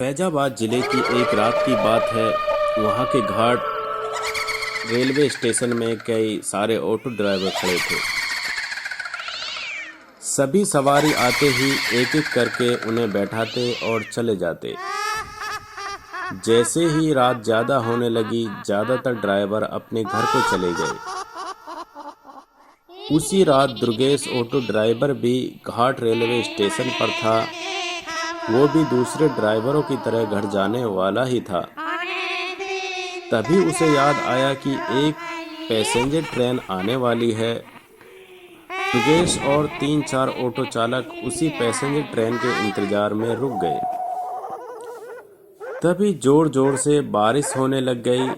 फैजाबाद जिले की एक रात की बात है। वहाँ के घाट रेलवे स्टेशन में कई सारे ऑटो ड्राइवर खड़े थे। सभी सवारी आते ही एक एक करके उन्हें बैठाते और चले जाते। जैसे ही रात ज़्यादा होने लगी, ज़्यादातर ड्राइवर अपने घर को चले गए। उसी रात दुर्गेश ऑटो ड्राइवर भी घाट रेलवे स्टेशन पर था। वो भी दूसरे ड्राइवरों की तरह घर जाने वाला ही था। तभी उसे याद आया कि एक पैसेंजर ट्रेन आने वाली है। दुर्गेश और 3-4 ऑटो चालक उसी पैसेंजर ट्रेन के इंतजार में रुक गए। तभी जोर जोर से बारिश होने लग गई।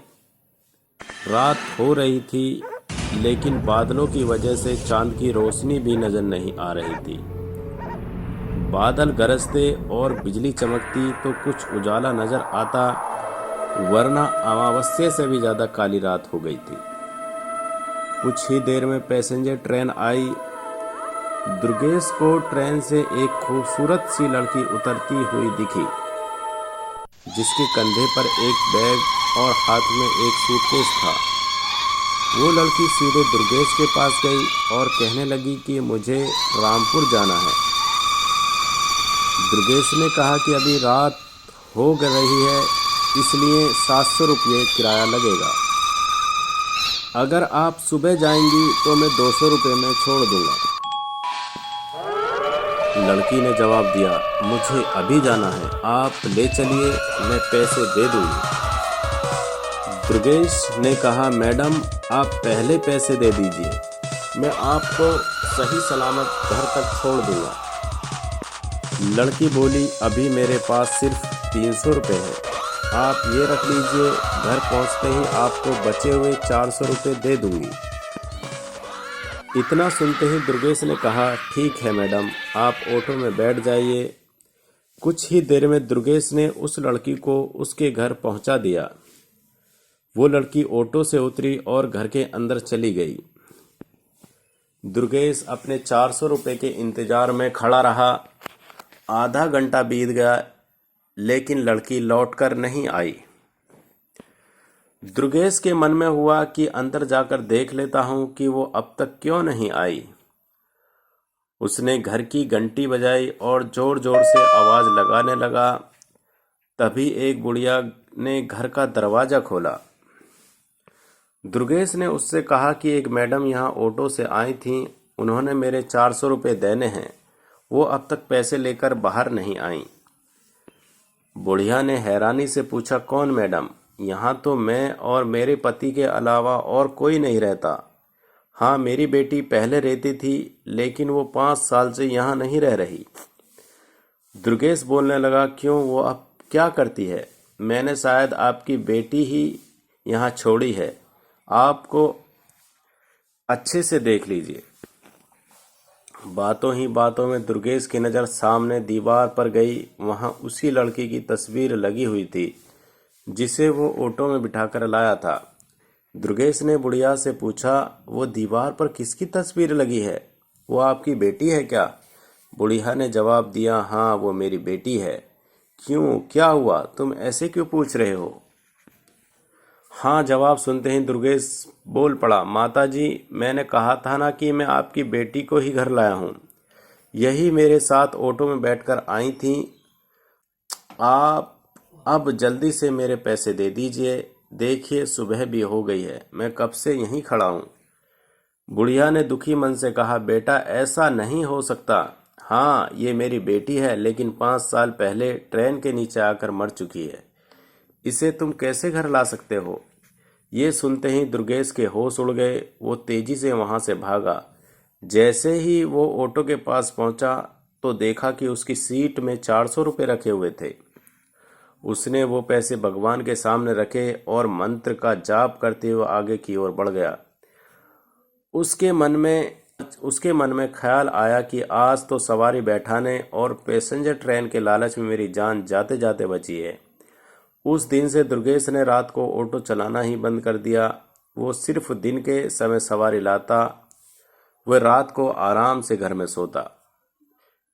रात हो रही थी, लेकिन बादलों की वजह से चांद की रोशनी भी नजर नहीं आ रही थी। बादल गरजते और बिजली चमकती तो कुछ उजाला नजर आता, वरना अमावस्या से भी ज्यादा काली रात हो गई थी। कुछ ही देर में पैसेंजर ट्रेन आई। दुर्गेश को ट्रेन से एक खूबसूरत सी लड़की उतरती हुई दिखी, जिसके कंधे पर एक बैग और हाथ में एक सूटकेस था। वो लड़की सीधे दुर्गेश के पास गई और कहने लगी कि मुझे रामपुर जाना है। दुर्गेश ने कहा कि अभी रात हो रही है, इसलिए 700 रुपये किराया लगेगा। अगर आप सुबह जाएंगी तो मैं 200 रुपये में छोड़ दूंगा। लड़की ने जवाब दिया, मुझे अभी जाना है, आप ले चलिए, मैं पैसे दे दूंगी। दुर्गेश ने कहा, मैडम आप पहले पैसे दे दीजिए, मैं आपको सही सलामत घर तक छोड़ दूंगा। लड़की बोली, अभी मेरे पास सिर्फ 300 रुपये है, आप ये रख लीजिए, घर पहुंचते ही आपको बचे हुए 400 रुपये दे दूंगी। इतना सुनते ही दुर्गेश ने कहा, ठीक है मैडम, आप ऑटो में बैठ जाइए। कुछ ही देर में दुर्गेश ने उस लड़की को उसके घर पहुंचा दिया। वो लड़की ऑटो से उतरी और घर के अंदर चली गई। दुर्गेश अपने 400 रुपये के इंतजार में खड़ा रहा। आधा घंटा बीत गया, लेकिन लड़की लौटकर नहीं आई। दुर्गेश के मन में हुआ कि अंदर जाकर देख लेता हूं कि वो अब तक क्यों नहीं आई। उसने घर की घंटी बजाई और जोर जोर से आवाज लगाने लगा। तभी एक बुढ़िया ने घर का दरवाजा खोला। दुर्गेश ने उससे कहा कि एक मैडम यहाँ ऑटो से आई थी, उन्होंने मेरे 400 रुपये देने हैं, वो अब तक पैसे लेकर बाहर नहीं आई। बुढ़िया ने हैरानी से पूछा, कौन मैडम? यहाँ तो मैं और मेरे पति के अलावा और कोई नहीं रहता। हाँ, मेरी बेटी पहले रहती थी, लेकिन वो 5 साल से यहाँ नहीं रह रही। दुर्गेश बोलने लगा, क्यों, वो अब क्या करती है? मैंने शायद आपकी बेटी ही यहाँ छोड़ी है, आपको अच्छे से देख लीजिए। बातों ही बातों में दुर्गेश की नज़र सामने दीवार पर गई। वहां उसी लड़की की तस्वीर लगी हुई थी, जिसे वो ऑटो में बिठाकर लाया था। दुर्गेश ने बुढ़िया से पूछा, वो दीवार पर किसकी तस्वीर लगी है? वो आपकी बेटी है क्या? बुढ़िया ने जवाब दिया, हाँ, वो मेरी बेटी है। क्यों, क्या हुआ? तुम ऐसे क्यों पूछ रहे हो? हाँ जवाब सुनते ही दुर्गेश बोल पड़ा, माताजी, मैंने कहा था ना कि मैं आपकी बेटी को ही घर लाया हूँ। यही मेरे साथ ऑटो में बैठकर आई थी। आप अब जल्दी से मेरे पैसे दे दीजिए। देखिए, सुबह भी हो गई है, मैं कब से यहीं खड़ा हूँ। बुढ़िया ने दुखी मन से कहा, बेटा ऐसा नहीं हो सकता। हाँ, ये मेरी बेटी है, लेकिन 5 साल पहले ट्रेन के नीचे आकर मर चुकी है। इसे तुम कैसे घर ला सकते हो? ये सुनते ही दुर्गेश के होश उड़ गए। वो तेजी से वहां से भागा। जैसे ही वो ऑटो के पास पहुंचा तो देखा कि उसकी सीट में 400 रुपये रखे हुए थे। उसने वो पैसे भगवान के सामने रखे और मंत्र का जाप करते हुए आगे की ओर बढ़ गया। उसके मन में ख्याल आया कि आज तो सवारी बैठाने और पैसेंजर ट्रेन के लालच में मेरी जान जाते जाते बची है। उस दिन से दुर्गेश ने रात को ऑटो चलाना ही बंद कर दिया। वो सिर्फ दिन के समय सवारी लाता, वह रात को आराम से घर में सोता।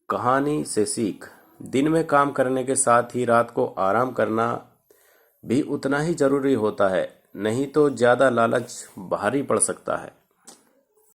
कहानी से सीख। दिन में काम करने के साथ ही रात को आराम करना भी उतना ही जरूरी होता है, नहीं तो ज्यादा लालच भारी पड़ सकता है।